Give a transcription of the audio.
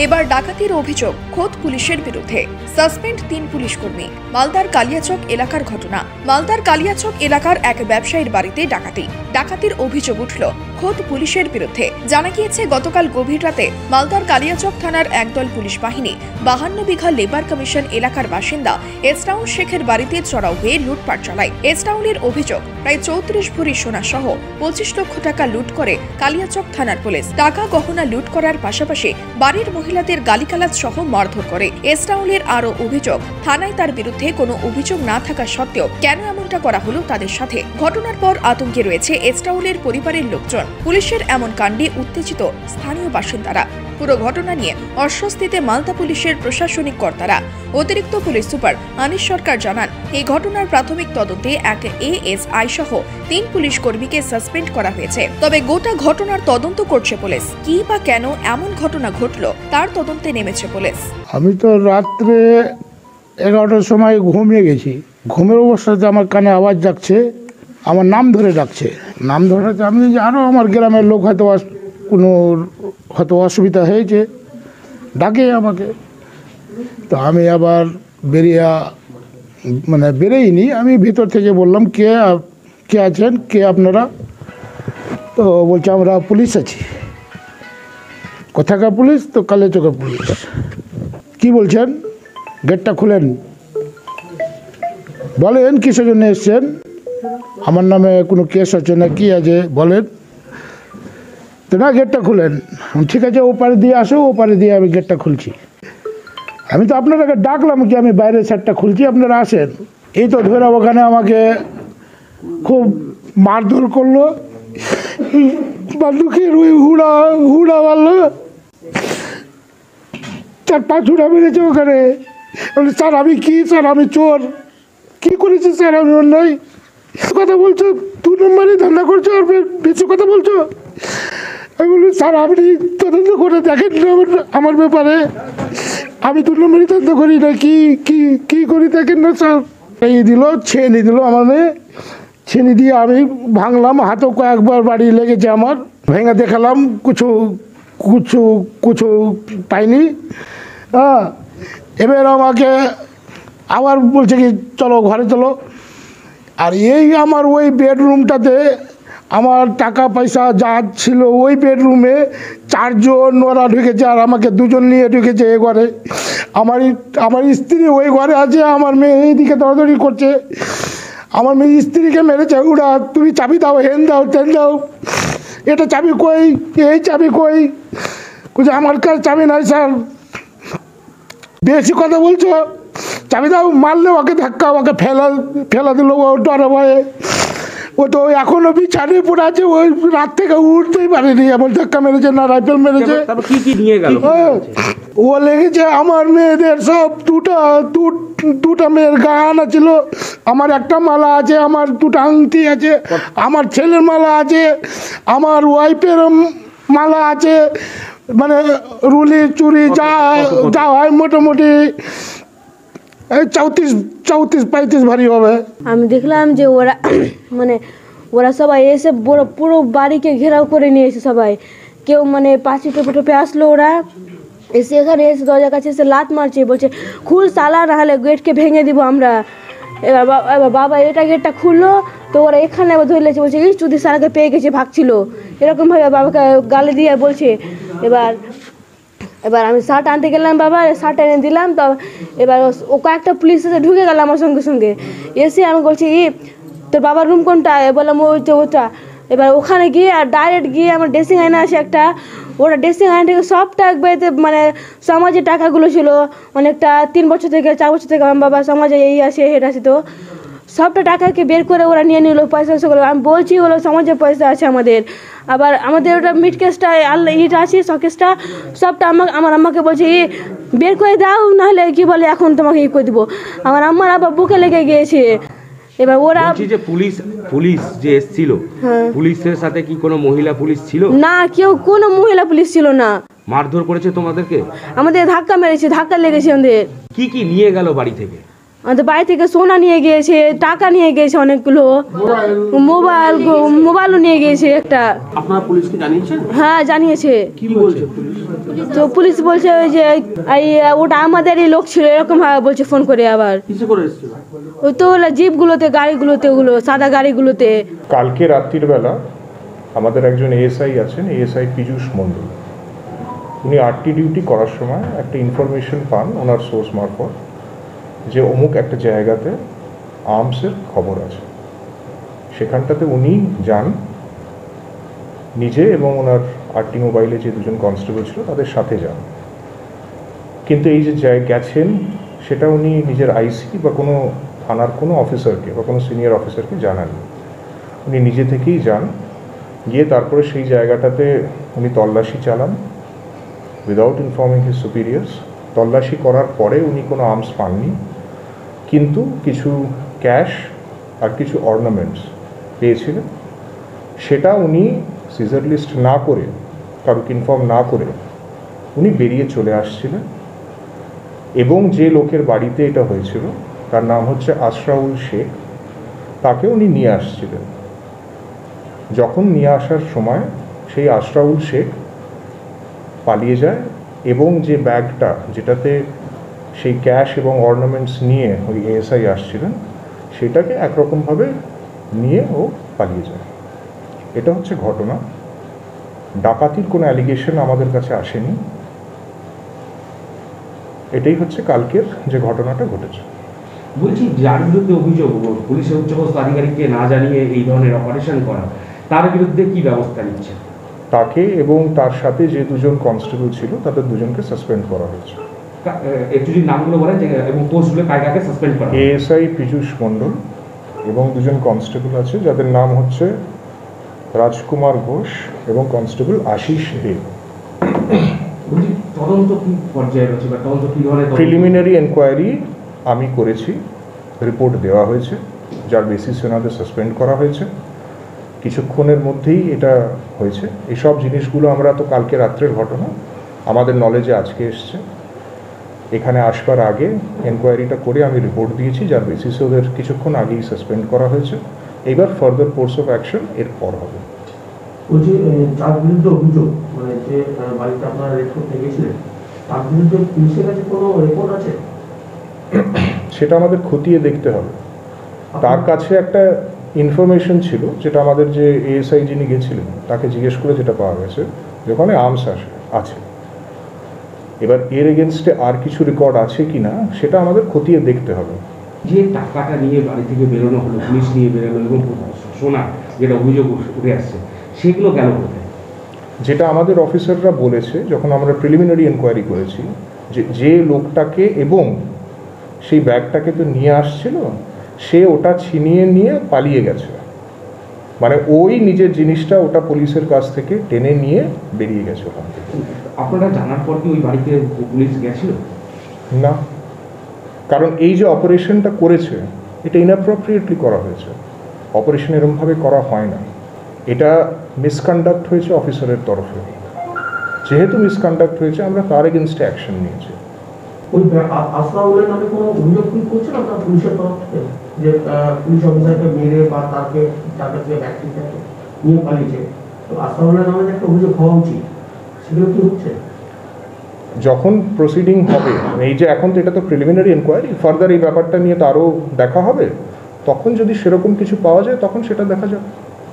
এবার ডাকাতির অভিযোগ খোদ পুলিশের বিরুদ্ধে। সাসপেন্ড 3 পুলিশ কর্মী। মালদার কালিয়াচক এলাকার ঘটনা। মালদার কালিয়াচক এলাকার এক ব্যবসায়ীর বাড়িতে ডাকাতির অভিযোগ উঠল খোদ পুলিশের বিরুদ্ধে। জানা গিয়েছে গতকাল গভীর রাতে মালদার কালিয়াচক থানার একদল পুলিশ বাহিনী 52 বিঘা লেবার কমিশন এলাকার বাসিন্দা এসরাউল শেখের বাড়িতে চড়াও হয়ে লুটপাট চালায়। এসরাউলের অভিযোগ প্রায় 34 ভরি সোনা সহ 25 লক্ষ টাকা লুট করে কালিয়াচক থানার পুলিশ। টাকা গহনা লুট করার পাশাপাশি বাড়ির মহিলাদের গালিগালাজ সহ মারধর করে। এসরাউলের আরও অভিযোগ, থানায় তার বিরুদ্ধে কোনো অভিযোগ না থাকা সত্ত্বেও কেন এমনটা করা হলো তাদের সাথে। ঘটনার পর আতঙ্কে রয়েছে এসরাউলের পরিবারের লোকজন। পুলিশের এমন কাণ্ডে উত্তেজিত স্থানীয় বাসিন্দারা। পুরো ঘটনা নিয়ে অস্বস্তিতে মালদা পুলিশের প্রশাসনিক কর্তারা। অতিরিক্ত পুলিশ সুপার আনিস সরকার জানান, এই ঘটনার প্রাথমিক তদন্তে এক এএসআই সহ 3 পুলিশ কর্মীকে সাসপেন্ড করা হয়েছে। তবে গোটা ঘটনার তদন্ত করছে পুলিশ। কি বা কেন এমন ঘটনা ঘটলো তার তদন্তে নেমেছে পুলিশ। আমি তো রাত্রে 11টার সময় ঘুমিয়ে গেছি। ঘুমের অবস্থাতে আমার কানে আওয়াজ যাচ্ছে, আমার নাম ধরে ডাকছে। নাম ধরাতে আমি আরও আমার গ্রামের লোক হয়তো অসুবিধা হয়েছে, ডাকে আমাকে। তো আমি আবার বেরিয়েইনি, আমি ভিতর থেকে বললাম কে আছেন, কে আপনারা? তো বলছে আমরা পুলিশ আছি। কোথাকার পুলিশ? তো কালিয়াচকের পুলিশ। কি বলছেন? গেটটা খুলেন, বলেন কিসের জন্য এসছেন, আমার নামে কোনো কেস আছে না কি আছে বলেন। তো না, গেটটা খুলেন। ঠিক আছে, ওপারে দিয়ে আসো, ওপারে দিয়ে আমি গেটটা খুলছি। আমি তো আপনাদেরকে ডাকলাম কি আমি বাইরের সাইডটা খুলছি, আপনারা আসেন। এই তো ধরে ওখানে আমাকে খুব মারধর করলো, বান্দুকের ওই হুড়া মারলো, 4-5 হুড়া মেরেছে ওখানে। স্যার আমি কি, স্যার আমি চোর, কি করেছি স্যার, আমি অন্যায় কথা বলছো, 2 নম্বরে ধান্দা করছো, আর বেশি কথা বলছো। আমি বলি স্যার আপনি তদন্ত করে দেখেন না আমার ব্যাপারে, আমি 2 নম্বরে তদন্ত করি না, কি করি দেখেন না স্যার। ছেনি দিল আমার মেয়ে, ছেনি দিয়ে আমি ভাঙলাম, হাতেও কয়েকবার বাড়ি লেগেছে আমার। ভেঙে দেখালাম, কিছু পাইনি। হ্যাঁ, এবার আমাকে আবার বলছে কি চলো ঘরে চলো। আর এই আমার ওই বেডরুমটাতে আমার টাকা পয়সা যা ছিল, ওই বেডরুমে 4 জন ওরা ঢুকেছে, আর আমাকে 2 জন নিয়ে ঢুকেছে এ ঘরে। আমার স্ত্রী ওই ঘরে আছে, আমার মেয়ে এইদিকে দৌড়াদৌড়ি করছে। আমার মেয়ে স্ত্রীকে মেরেছে, ওরা তুমি চাবি দাও, হেন দাও, তেন দাও, এটা চাবি কই, এই চাবি কই, আমার কাছে চাবি নাই স্যার, বেশি কথা বলছো, চাবি দাও। মারলে ওকে ধাক্কা, ওকে ফেলা দিল, ও ডরে ভয়ে। ও তো এখনো বিছানে পড়ে আছে, ওই রাত থেকে উঠতেই পারেনি, এমন ধাক্কা মেরেছে না, রাইফেল মেরেছে। ও লেগেছে আমার মেয়েদের সব, দুটা মেয়ের গাহানা ছিল, আমার একটা মালা আছে, আমার 2টা আংটি আছে, আমার ছেলের মালা আছে, আমার ওয়াইফের মালা আছে, মানে রুলি চুরি যা হয় মোটামুটি 34-35 ভারী হবে। আমি দেখলাম যে ওরা সবাই এসে পুরো বাড়িকে ঘেরাও করে নিয়েছে সবাই। কেউ পাঁচি টোপে আসলো, ওরা এসে এখানে এসে দরজার কাছে এসে লাত মারছে, বলছে খুল সালা, না হলে গেটকে ভেঙে দিব আমরা। এবার বাবা গেটটা খুললো, তো ওরা এখানে আবার ধরে লেছে, বলছে যদি সালাকে পেয়ে গেছে, ভাগছিল, এরকমভাবে বাবাকে গালি দিয়ে বলছে। এবার আমি শার্ট আনতে গেলাম, বাবা শার্ট এনে দিলাম। তো এবার ও কয়েকটা পুলিশ এসে ঢুকে গেল আমার সঙ্গে এসে আমি বলছি তোর বাবার রুম কোনটা? বললাম ওটা। এবার ওখানে গিয়ে আর ডাইরেক্ট গিয়ে আমার ড্রেসিং আয়না আছে একটা, ওটা ড্রেসিং আয়না থেকে সবটা একবারে সমাজের টাকাগুলো ছিল অনেকটা, 3 বছর থেকে 4 বছর থেকে আমার বাবা সমাজে এই আছে হেড আছে, তো সবটা টাকাকে বের করে ওরা নিয়ে নিল, পয়সা সেগুলো। আমি বলছি ওগুলো সমাজে পয়সা আছে আমাদের, আবার আমাদের ওটা মিড কেসটা ইটা আছে, শকেসটা সবটা আমার আম্মাকে বলছে বের করে দাও, নাহলে কি বলে এখন তোমাকে করে দিব। আমার আম্মার আবার বুকে লেগে গিয়েছে। এবার ওরা যে পুলিশ যে এসেছিল, পুলিশের সাথে কি কোনো মহিলা পুলিশ ছিল? না, কোনো মহিলা পুলিশ ছিল না। মারধর করেছে তোমাদেরকে? আমাদের ধাক্কা মেরেছে, ধাক্কা লেগেছে আমাদের। কি নিয়ে গেল বাড়ি থেকে? আমাদের বাড়ি থেকে সোনা নিয়ে গিয়েছে, টাকা নিয়ে গিয়েছে অনেকগুলো, মোবাইলও নিয়ে গিয়েছে একটা। আপনারা পুলিশকে জানিয়েছেন? হ্যাঁ জানিয়েছে। কি বলছে পুলিশ? তো পুলিশ বলছে ওই যে ওটা আমাদেরই লোক ছিল এরকম ভাবে বলছে ফোন করে। আবার কিসে করে এসেছিল? ওই তো জিপগুলোতে, গাড়িগুলোতে, ওগুলো সাদা গাড়িগুলোতে। কালকে রাত্রির বেলা আমাদের একজন এএসআই আছেন, এএসআই পীযূষ মণ্ডল। উনি আরটি ডিউটি করার সময় একটা ইনফরমেশন পান ওনার সোর্স মারফত যে অমুক একটা জায়গাতে আর্মসের খবর আছে। সেখানটাতে উনি যান নিজে এবং ওনার আরটি মোবাইলে যে দুজন কনস্টেবল ছিল তাদের সাথে যান। কিন্তু এই যে গেছেন সেটা উনি নিজের আইসি বা কোনো থানার কোনো অফিসারকে বা কোনো সিনিয়র অফিসারকে জানাননি। উনি নিজে থেকেই যান, গিয়ে তারপরে সেই জায়গাটাতে উনি তল্লাশি চালান উইদাউট ইনফর্মিং হিজ সুপিরিয়ার্স। তল্লাশি করার পরে উনি কোনো আর্মস পাননি, কিন্তু কিছু ক্যাশ আর কিছু অর্নামেন্টস পেয়েছিলেন। সেটা উনি সিজার লিস্ট না করে, কারোকে ইনফর্ম না করে উনি বেরিয়ে চলে আসছিলেন। এবং যে লোকের বাড়িতে এটা হয়েছিল তার নাম হচ্ছে আশরাউল শেখ, তাকে উনি নিয়ে আসছিলেন। যখন নিয়ে আসার সময় সেই আশরাউল শেখ পালিয়ে যায় এবং যে ব্যাগটা যেটাতে সেই ক্যাশ এবং অর্নামেন্টস নিয়ে ওই এএসআই আসছিলেন সেটাকে একরকমভাবে নিয়ে ও পালিয়ে যায়। এটা হচ্ছে ঘটনা। ডাকাতির কোনো অ্যালিগেশন আমাদের কাছে আসেনি। এটাই হচ্ছে কালকের যে ঘটনাটা ঘটেছে। বলছি, যার বিরুদ্ধে অভিযোগ পুলিশের উচ্চপদস্থ আধিকারিককে না জানিয়ে এই ধরনের অপারেশন করা, তার বিরুদ্ধে কি ব্যবস্থা নিচ্ছে? তাকে এবং তার সাথে যে দুজন কনস্টেবল ছিল তাদের দুজনকে সাসপেন্ড করা হয়েছে। একটু যদি নামগুলো বলেন এবং পোস্টগুলো কাকে সাসপেন্ড করা? এএসআই পীযূষ মণ্ডল এবং দুজন কনস্টেবল আছে যাদের নাম হচ্ছে রাজকুমার ঘোষ এবং কনস্টেবল আশিস দেব। তদন্ত কি পর্যায়ে রয়েছে বা তদন্ত কি ধরনের? প্রিলিমিনারি এনকোয়ারি আমি করেছি, রিপোর্ট দেওয়া হয়েছে, যার বেসিসে ওনাদের সাসপেন্ড করা হয়েছে। কিছুক্ষণের মধ্যেই এটা হয়েছে। এইসব জিনিসগুলো আমরা তো কালকে রাত্রের ঘটনা, আমাদের নলেজে আজকে এসছে। এখানে আসবার আগে এনকোয়ারিটা করে আমি রিপোর্ট দিয়েছি, যার বেসিসে ওদের কিছুক্ষণ আগেই সাসপেন্ড করা হয়েছে। এইবার ফার্দার কোর্স অফ অ্যাকশন এরপর হবে। বলছি, তার বিরুদ্ধে অভিযোগ, মানে যে বাড়িতে আপনারা রেড করতে গেছিলেন, তার বিরুদ্ধে পুলিশের কাছে কোনো রেকর্ড আছে? সেটা আমাদের খতিয়ে দেখতে হবে। তার কাছে একটা ইনফরমেশন ছিল, যেটা আমাদের যে এএসআই যিনি গেছিলেন তাকে জিজ্ঞেস করে যেটা পাওয়া গেছে যেখানে আর্মস আছে। এবার এর এগেনস্টে আর কিছু রেকর্ড আছে কি না সেটা আমাদের খতিয়ে দেখতে হবে। যে টাকাটা নিয়ে বাড়ি থেকে বেরোনো হলো, পুলিশ নিয়ে বেরোনো এবং সোনা যেটা অভিযোগ উঠে আসছে, সেগুলো গেল কোথায়? যেটা আমাদের অফিসাররা বলেছে যখন আমরা প্রিলিমিনারি এনকোয়ারি করেছি, যে লোকটাকে এবং সেই ব্যাগটাকে তো নিয়ে আসছিল, সে ওটা ছিনিয়ে নিয়ে পালিয়ে গেছে। মানে ওই নিজের জিনিসটা ওটা পুলিশের কাছ থেকে টেনে নিয়ে বেরিয়ে গেছে ওখান থেকে। আপনারা জানার পর কি ওই বাড়িতে পুলিশ গেছিল? না, কারণ এই যে অপারেশনটা করেছে এটা ইনঅ্যাপ্রোপ্রিয়েটলি করা হয়েছে। অপারেশন এরমভাবে করা হয় না। এটা মিসকন্ডাক্ট হয়েছে অফিসারের তরফে। যেহেতু মিসকন্ডাক্ট হয়েছে আমরা তার এগেনস্টে অ্যাকশন নিয়েছি। ওই আশরাফুলের নামে কোনো অভিযোগ কি করছেন আপনার পুলিশের তরফ থেকে, যে পুলিশ অফিসারকে মেরে বা তাকে তার কাছে ব্যক্তিটাকে নিয়ে পালিয়েছে? তো আশরাফুলের নামে একটা অভিযোগ হওয়া উচিত, সেগুলো কি হচ্ছে? যখন প্রসিডিং হবে, এই যে এখন তো এটা তো প্রিলিমিনারি এনকোয়ারি, ফার্দার এই ব্যাপারটা নিয়ে তো আরও দেখা হবে, তখন যদি সেরকম কিছু পাওয়া যায় তখন সেটা দেখা যাবে।